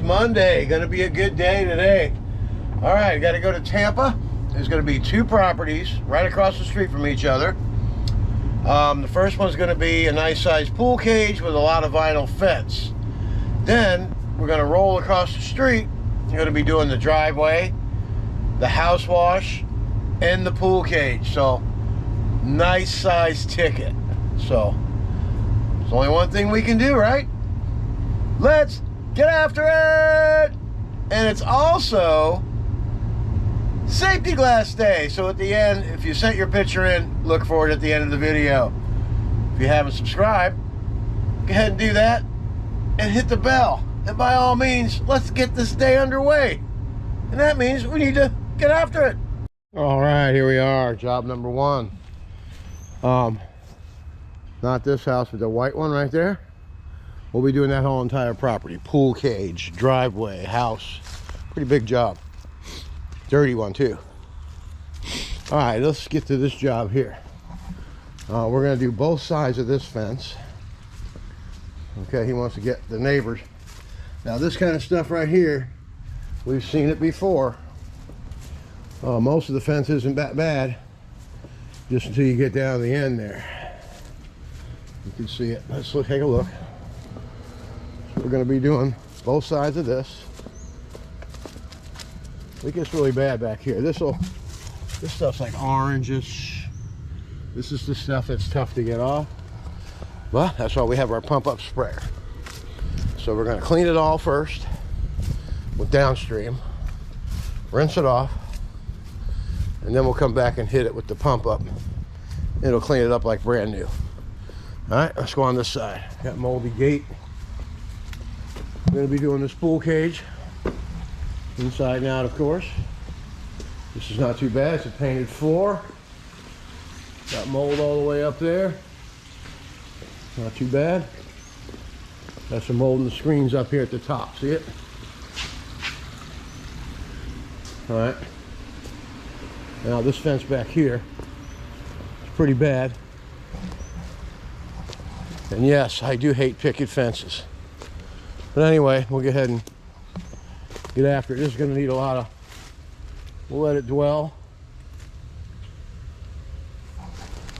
Monday. Gonna be a good day today. All right, got to go to Tampa. There's gonna be two properties right across the street from each other. The first one's gonna be a nice sized pool cage with a lot of vinyl fence. Then we're gonna roll across the street. We're gonna be doing the driveway, the house wash, and the pool cage. So nice size ticket. So there's only one thing we can do, right? Let's get after it. And it's also safety glass day. So at the end, if you sent your picture in, look for it at the end of the video. If you haven't subscribed, go ahead and do that and hit the bell. And by all means, let's get this day underway. And that means we need to get after it. All right, here we are, job number one. Not this house, but the white one right there. We'll be doing that whole entire property. Pool cage, driveway, house. Pretty big job. Dirty one too. All right, let's get to this job here. We're gonna do both sides of this fence. Okay, he wants to get the neighbors. Now this kind of stuff right here, we've seen it before. Most of the fence isn't that bad, just until you get down to the end there. You can see it. Let's take a look. So we're going to be doing both sides of this. It gets really bad back here. This stuff's like orangish. This is the stuff that's tough to get off. But that's why we have our pump up sprayer. So we're going to clean it all first with Downstream, rinse it off, and then we'll come back and hit it with the pump up. It'll clean it up like brand new. All right, let's go on this side. Got moldy gate. We're going to be doing this pool cage inside and out, of course. This is not too bad. It's a painted floor. Got mold all the way up there. Not too bad. Got some mold in the screens up here at the top. See it? All right. Now this fence back here is pretty bad. And yes, I do hate picket fences. But anyway, we'll go ahead and get after it. This is going to need a lot of, we'll let it dwell.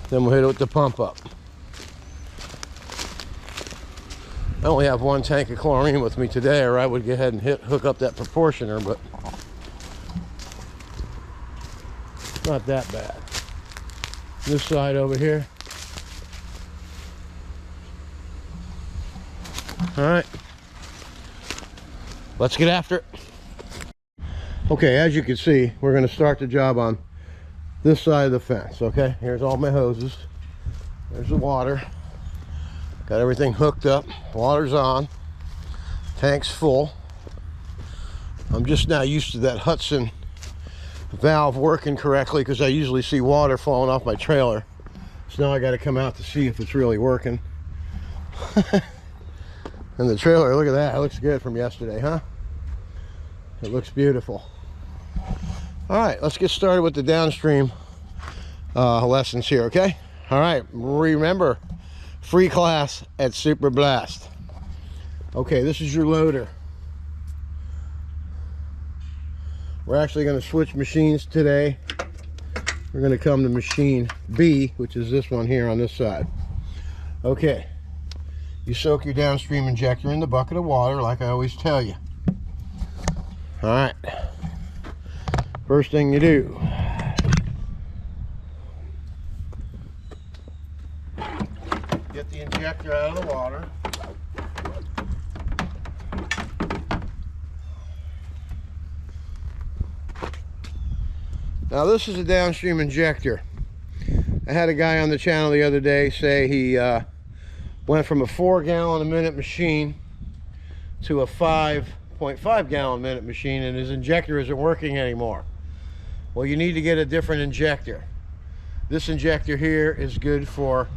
Then we'll hit it with the pump up. I only have one tank of chlorine with me today, or I would go ahead and hook up that proportioner, but not that bad. This side over here. All right, let's get after it. Okay, as you can see, we're going to start the job on this side of the fence. Okay, here's all my hoses. There's the water. Got everything hooked up. Water's on. Tank's full. I'm just now used to that Hudson valve working correctly because I usually see water falling off my trailer. So now I got to come out to see if it's really working. And the trailer, look at that. It looks good from yesterday, huh? It looks beautiful. All right, let's get started with the Downstream lessons here, okay? All right, remember, free class at Super Blast. Okay, this is your loader. We're actually going to switch machines today. We're going to come to machine B, which is this one here on this side. Okay, you soak your Downstream injector in the bucket of water like I always tell you. All right, first thing you do, get the injector out of the water. Now this is a Downstream injector. I had a guy on the channel the other day say he went from a 4 gallon a minute machine to a 5.5 gallon a minute machine, and his injector isn't working anymore. Well, you need to get a different injector. This injector here is good for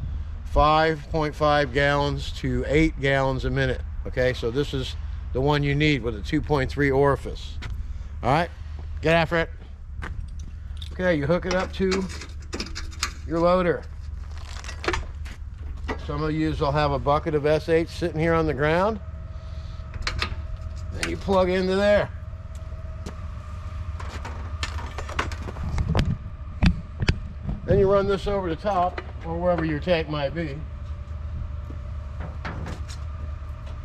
5.5 gallons to 8 gallons a minute. Okay, so this is the one you need with a 2.3 orifice. All right, get after it. Okay, you hook it up to your loader. Some of you will have a bucket of S8 sitting here on the ground. Then you plug into there. Then you run this over the top, or wherever your tank might be.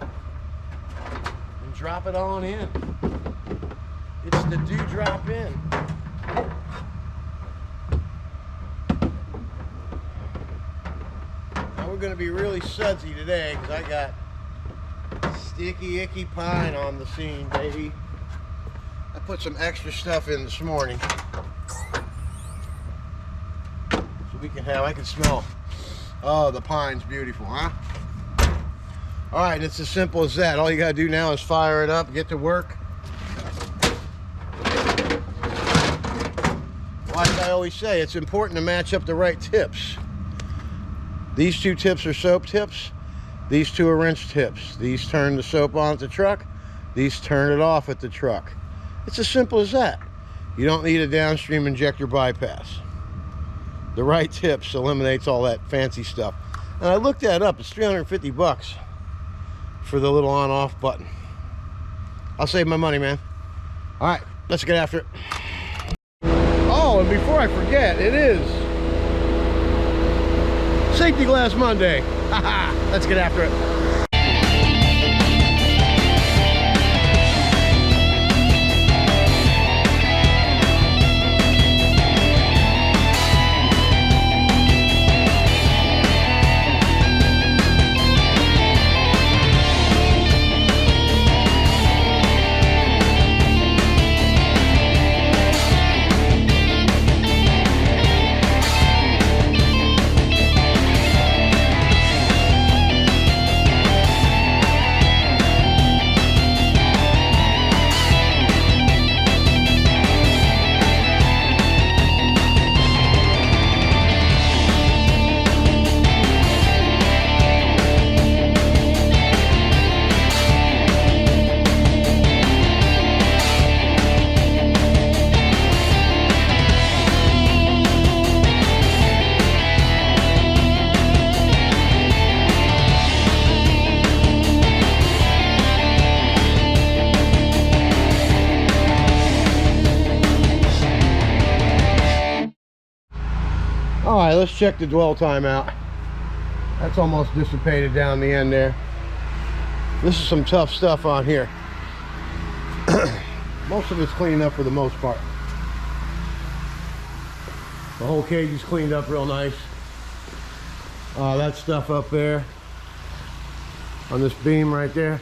And drop it on in. It's the drop in. Now we're going to be really sudsy today because I got sticky, icky pine on the scene, baby. I put some extra stuff in this morning. I can smell. Oh, the pine's beautiful, huh? All right, it's as simple as that. All you gotta do now is fire it up, get to work. Like I always say, it's important to match up the right tips. These two tips are soap tips. These two are wrench tips. These turn the soap on at the truck. These turn it off at the truck. It's as simple as that. You don't need a downstream injector bypass. The right tips eliminates all that fancy stuff. And I looked that up. It's 350 bucks for the little on-off button. I'll save my money, man. All right, let's get after it. Oh, and before I forget, it is Safety Glass Monday. Haha, let's get after it. All right, let's check the dwell time out. That's almost dissipated down the end there. This is some tough stuff on here. Most of it's cleaned up for the most part. The whole cage is cleaned up real nice. That stuff up there on this beam right there,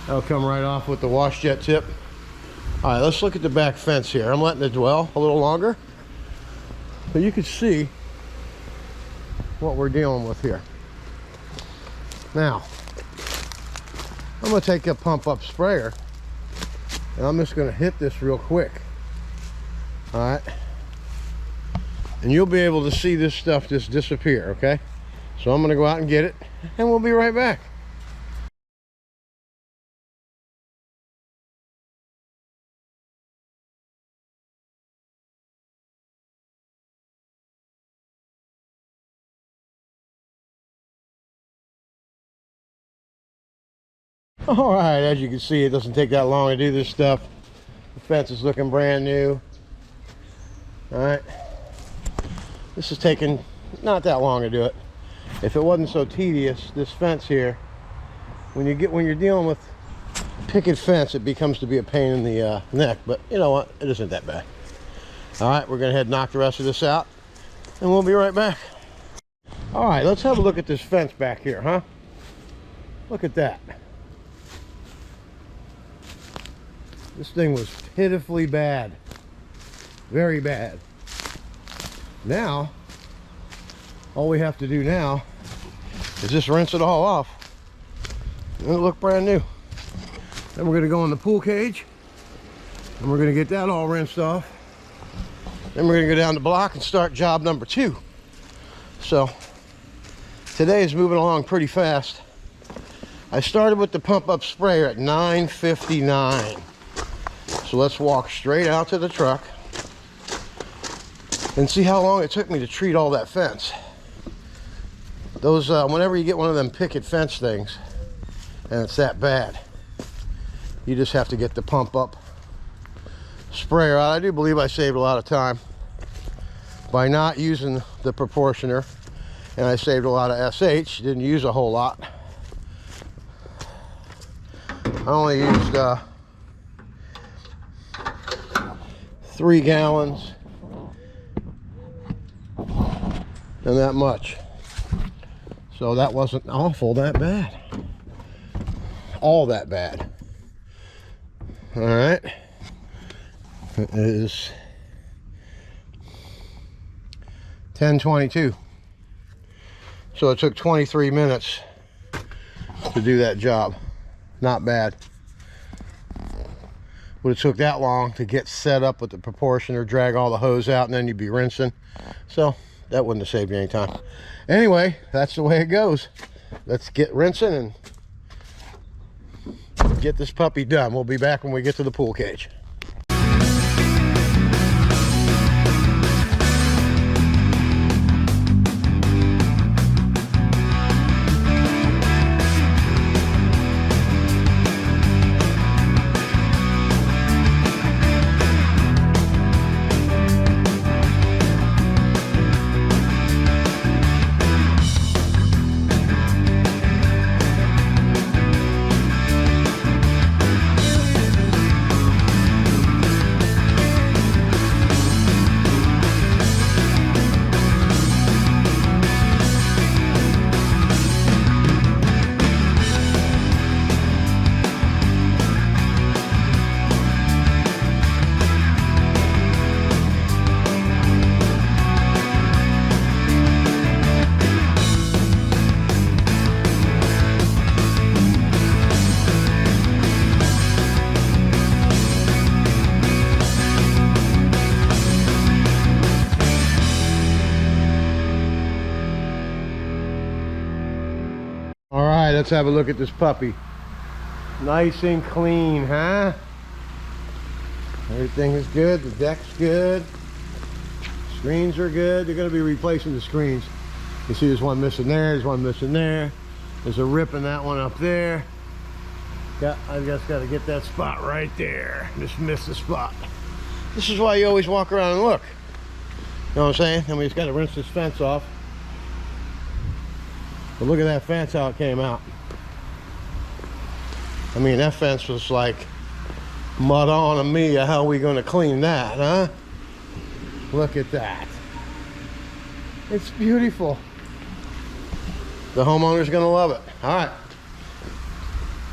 that'll come right off with the wash jet tip. All right, let's look at the back fence here. I'm letting it dwell a little longer, but you can see what we're dealing with here. Now, I'm gonna take a pump up sprayer and I'm just gonna hit this real quick. All right, and you'll be able to see this stuff just disappear, okay? So I'm gonna go out and get it and we'll be right back. All right, as you can see, it doesn't take that long to do this stuff. The fence is looking brand new. All right, this is taking not that long to do it. If it wasn't so tedious, this fence here, when you're dealing with picket fence, it becomes to be a pain in the neck. But you know what? It isn't that bad. All right, we're gonna head and knock the rest of this out, and we'll be right back. All right, let's have a look at this fence back here, huh? Look at that. This thing was pitifully bad, very bad. Now, all we have to do now is just rinse it all off and it'll look brand new. Then we're gonna go in the pool cage and we're gonna get that all rinsed off. Then we're gonna go down the block and start job number 2. So today is moving along pretty fast. I started with the pump up sprayer at 9:59. So let's walk straight out to the truck and see how long it took me to treat all that fence. Those, whenever you get one of them picket fence things and it's that bad, You just have to get the pump up sprayer out. I do believe I saved a lot of time by not using the proportioner, and I saved a lot of SH. Didn't use a whole lot. I only used 3 gallons and that much, so that wasn't awful that bad, all that bad. All right, it is 10:22, so it took 23 minutes to do that job. Not bad. But it took that long to get set up with the proportioner, drag all the hose out, and then you'd be rinsing. So that wouldn't have saved you any time. Anyway, that's the way it goes. Let's get rinsing and get this puppy done. We'll be back when we get to the pool cage. All right, let's have a look at this puppy. Nice and clean, huh? Everything is good. The deck's good. Screens are good. They're going to be replacing the screens. You see there's one missing there. There's one missing there. There's a rip in that one up there. I just got to get that spot right there. Just missed the spot. This is why you always walk around and look. You know what I'm saying? And we just got to rinse this fence off. But look at that fence, how it came out. I mean, that fence was like mud on me. How are we going to clean that, huh? Look at that. It's beautiful. The homeowner's going to love it. All right.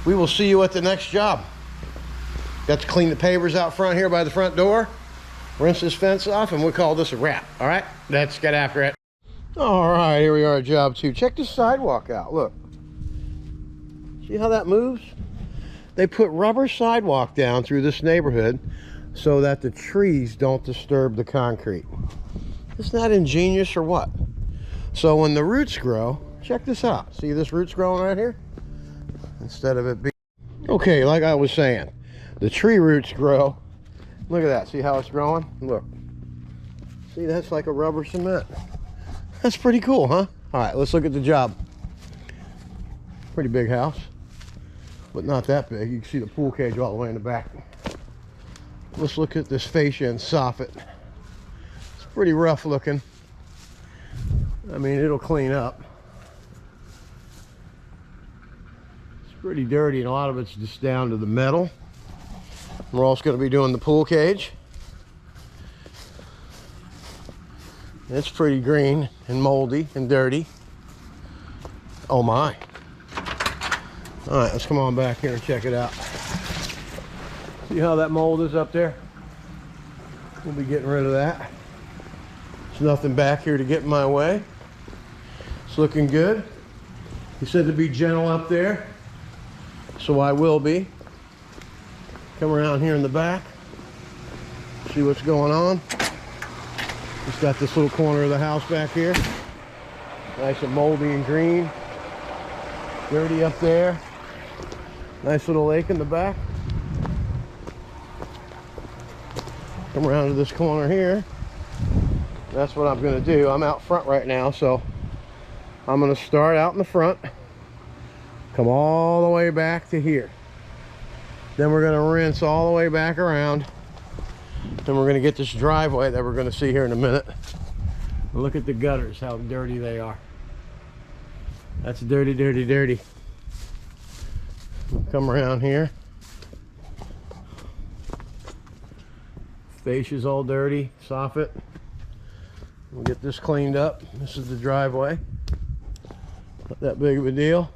We will see you at the next job. Got to clean the pavers out front here by the front door. Rinse this fence off, and we'll call this a wrap. All right? Let's get after it. All right, here we are at job 2. Check this sidewalk out. Look. See how that moves? They put rubber sidewalk down through this neighborhood so that the trees don't disturb the concrete. Isn't that ingenious or what? So when the roots grow, check this out. See this roots growing right here? Instead of it being... Okay, like I was saying, the tree roots grow. Look at that. See how it's growing? Look. See, that's like a rubber cement. That's pretty cool, huh? All right, let's look at the job. Pretty big house, but not that big. You can see the pool cage all the way in the back. Let's look at this fascia and soffit. It's pretty rough looking. I mean, it'll clean up. It's pretty dirty, and a lot of it's just down to the metal. We're also going to be doing the pool cage. It's pretty green and moldy and dirty. Oh my. All right, let's come on back here and check it out. See how that mold is up there? We'll be getting rid of that. There's nothing back here to get in my way. It's looking good. He said to be gentle up there, so I will be. Come around here in the back, see what's going on. Just got this little corner of the house back here. Nice and moldy and green. Dirty up there. Nice little lake in the back. Come around to this corner here. That's what I'm going to do. I'm out front right now, so I'm going to start out in the front. Come all the way back to here. Then we're gonna rinse all the way back around. Then we're gonna get this driveway that we're gonna see here in a minute. Look at the gutters, how dirty they are. That's dirty, dirty, dirty. We'll come around here. Fascia's all dirty, soffit. We'll get this cleaned up. This is the driveway. Not that big of a deal.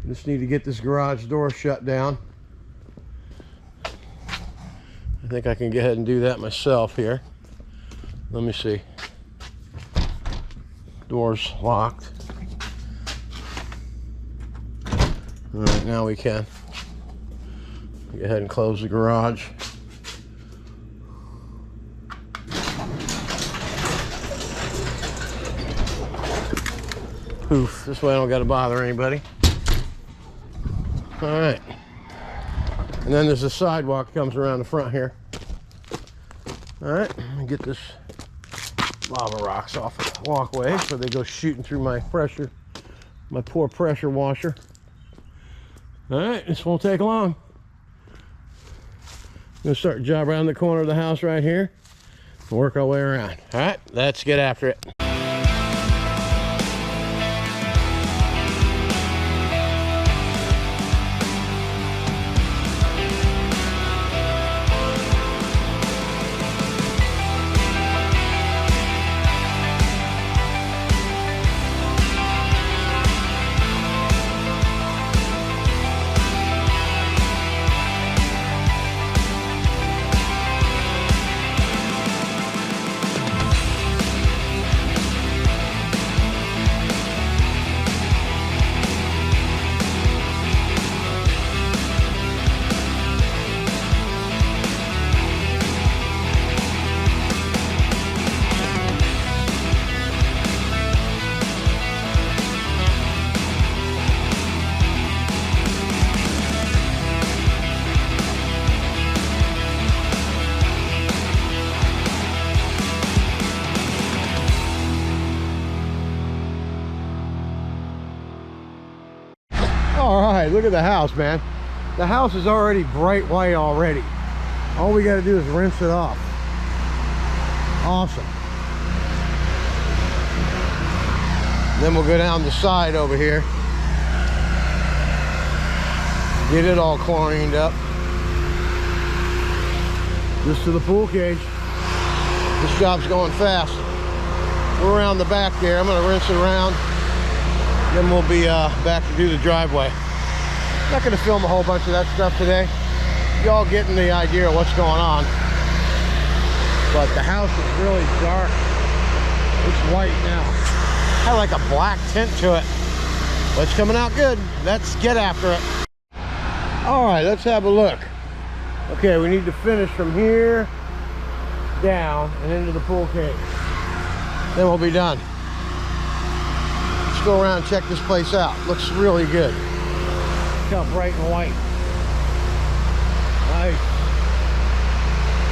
Just need to get this garage door shut down. I think I can go ahead and do that myself here. Let me see. Door's locked. All right, now we can. Go ahead and close the garage. Poof, this way I don't gotta bother anybody. All right. And then there's a sidewalk that comes around the front here. All right, let me get this lava rocks off the walkway so they go shooting through my poor pressure washer. All right, this won't take long. I'm gonna start job around the corner of the house right here and work our way around. All right, let's get after it. All right, look at the house, man. The house is already bright white already. All we got to do is rinse it off. Awesome. Then we'll go down the side over here. Get it all chlorined up. Just to the pool cage. This job's going fast. We're around the back there. I'm going to rinse it around. Then we'll be back to do the driveway. Not going to film a whole bunch of that stuff today. Y'all getting the idea of what's going on. But the house is really dark. It's white now. Had like a black tint to it. But it's coming out good. Let's get after it. All right, let's have a look. Okay, we need to finish from here down and into the pool cage. Then we'll be done. Let's go around and check this place out. Looks really good. Look how bright and white. Nice.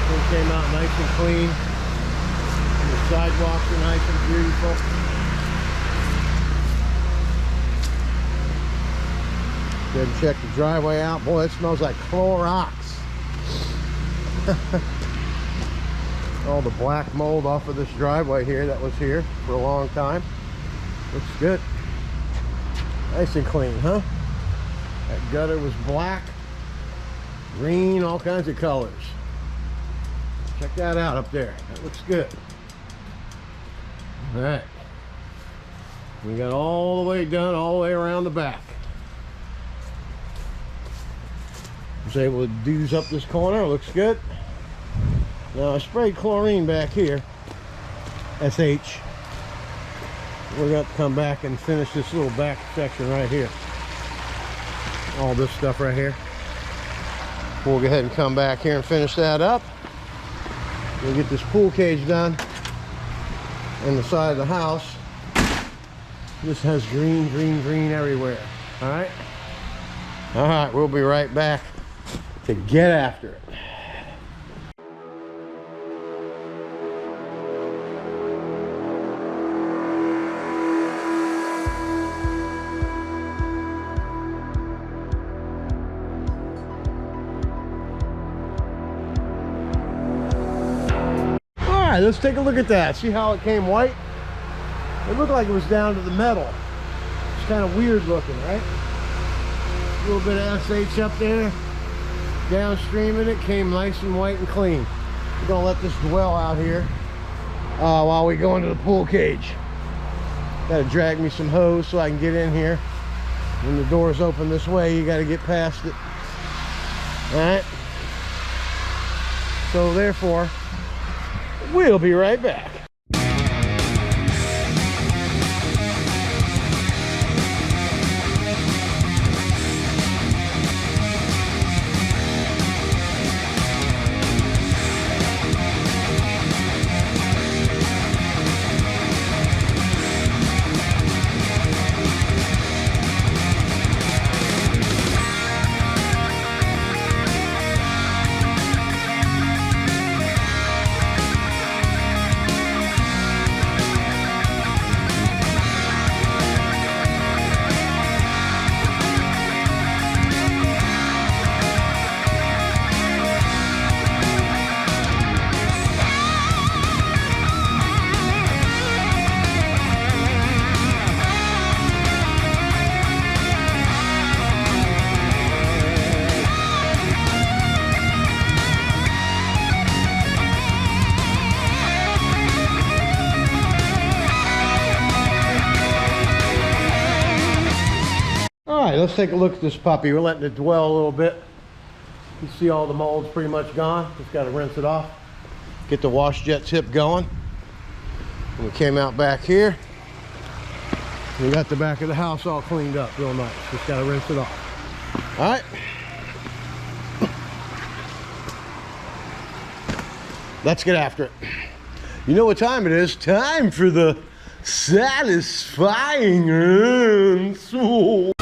Thing came out nice and clean. And the sidewalks are nice and beautiful. Go ahead and check the driveway out. Boy, it smells like Clorox. All the black mold off of this driveway here that was here for a long time. Looks good. Nice and clean, huh? That gutter was black, green, all kinds of colors. Check that out up there. That looks good. All right. We got all the way done, all the way around the back. Was able to douse up this corner. Looks good. Now I sprayed chlorine back here. SH. We're going to come back and finish this little back section right here. All this stuff right here. We'll go ahead and come back here and finish that up. We'll get this pool cage done. And the side of the house. This has green, green, green everywhere. All right. All right. We'll be right back to get after it. right, let's take a look at that. See how it came white? It looked like it was down to the metal. It's kind of weird looking, right? A little bit of SH up there. Downstream in it, came nice and white and clean. We're gonna let this dwell out here while we go into the pool cage. Gotta drag me some hose so I can get in here. When the door's open this way, you gotta get past it. All right. So therefore, we'll be right back. All right, let's take a look at this puppy. We're letting it dwell a little bit. You can see all the mold's pretty much gone. Just got to rinse it off. Get the wash jet tip going. And we came out back here. We got the back of the house all cleaned up real nice. Just got to rinse it off. All right. Let's get after it. You know what time it is? Time for the satisfying answer.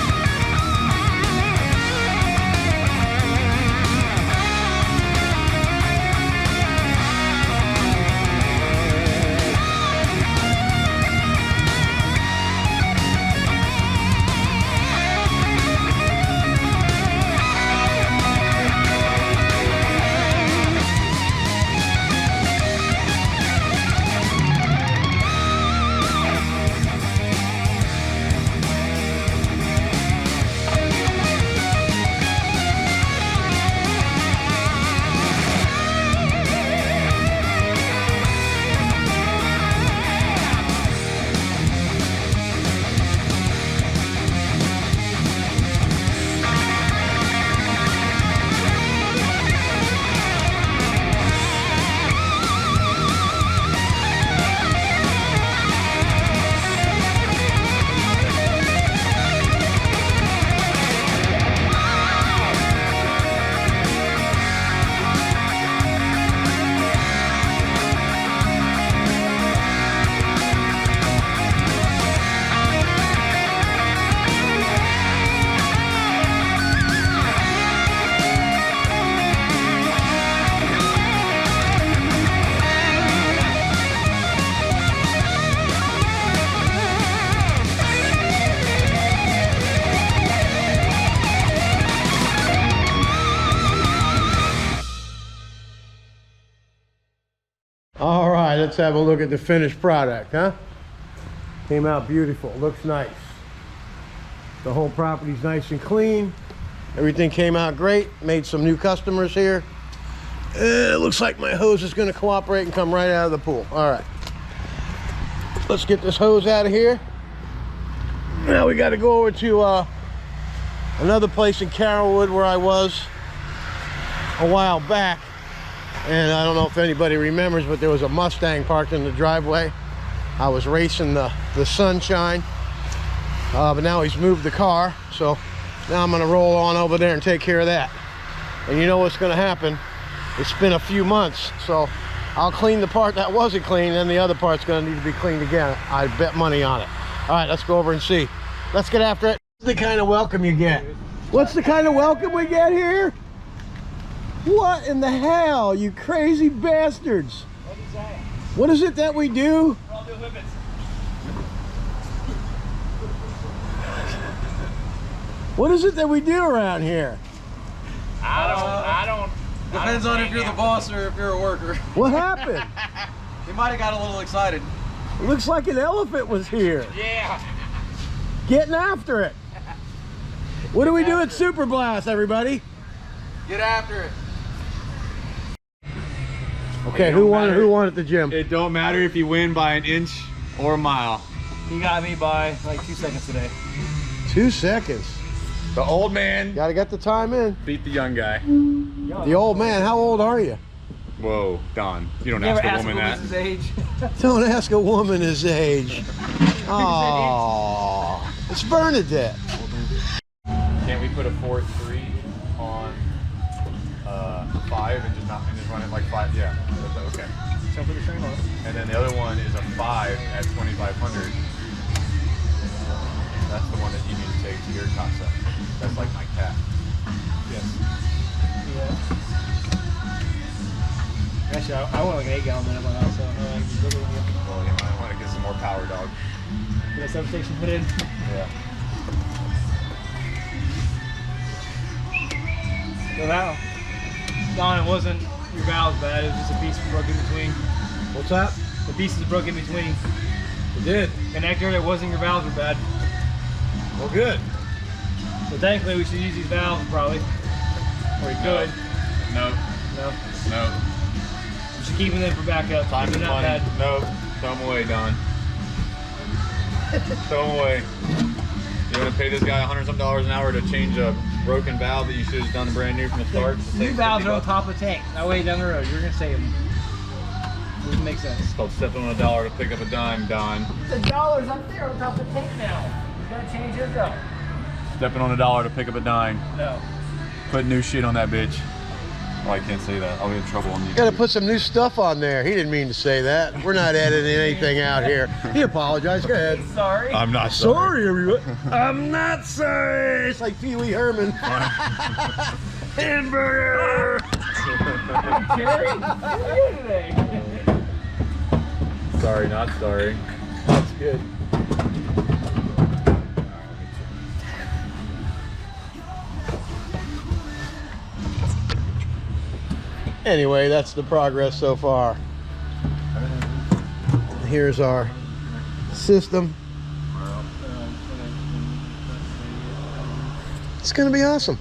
All right, let's have a look at the finished product, huh? Came out beautiful, looks nice. The whole property's nice and clean. Everything came out great. Made some new customers here. It looks like my hose is gonna cooperate and come right out of the pool. All right, let's get this hose out of here. Now we gotta go over to another place in Carrollwood where I was a while back. And I don't know if anybody remembers, but there was a Mustang parked in the driveway. I was racing the Sunshine, but now he's moved the car. So now I'm gonna roll on over there and take care of that. And you know what's gonna happen? It's been a few months, so I'll clean the part that wasn't clean, and the other part's gonna need to be cleaned again. I bet money on it. All right, let's go over and see. Let's get after it. What's the kind of welcome you get? What's the kind of welcome we get here? What in the hell, you crazy bastards? What is that? What is it that we do? We'll do whippets. What is it that we do around here? I don't. Depends on if you're the boss or if you're a worker. What happened? He might have got a little excited. It looks like an elephant was here. Yeah. Getting after it. What do we do at Super Blast, everybody? Get after it. Okay, who won at the gym? It don't matter if you win by an inch or a mile. He got me by like 2 seconds today. 2 seconds. The old man Gotta get the time in. beat the young guy. The old man, how old are you? Whoa, Don. You don't Never ask a woman that. his age. Don't ask a woman his age. Oh, it's Bernadette. Can't we put a 4.3 on 5 and just run it like 5? Yeah, that's okay. So put the train on. And then the other one is a 5 at 2,500. That's the one that you need to take to your casa. That's like my cat. Yes. Yeah. Actually, I want like an 8-gallon minute by now, so Well, you might want to get some more power, dog. get a substation put in. Yeah. So now, Don, it wasn't your valves bad, it was just a piece broke in between. What's that? The pieces broke in between. It did. Connector, it wasn't your valves were bad. Well, good. So technically we should use these valves probably. Or we could. No. No. No. We should keep them for backup. Time They're and not money. bad. No. Throw them away, Don. Throw them away. You want to pay this guy $100-some an hour to change a broken valve that you should have done brand new from the start? New valves are on top of the tank. That way down the road, you're gonna save them. Doesn't make sense. It's called stepping on $1 to pick up a dime, Don. The dollar's up there on top of the tank now. You gotta change his up. Stepping on $1 to pick up a dime. No. Put new shit on that bitch. Oh, I can't say that. I'll be in trouble on YouTube. Gotta put some new stuff on there. He didn't mean to say that. We're not editing anything out here. He apologized. Go ahead. Sorry. I'm not Sorry, everyone. I'm not sorry. It's like Pee Wee Herman. Hamburger. Jerry, what are you doing today? Sorry, not sorry. That's good. Anyway, that's the progress so far. Here's our system. It's gonna be awesome.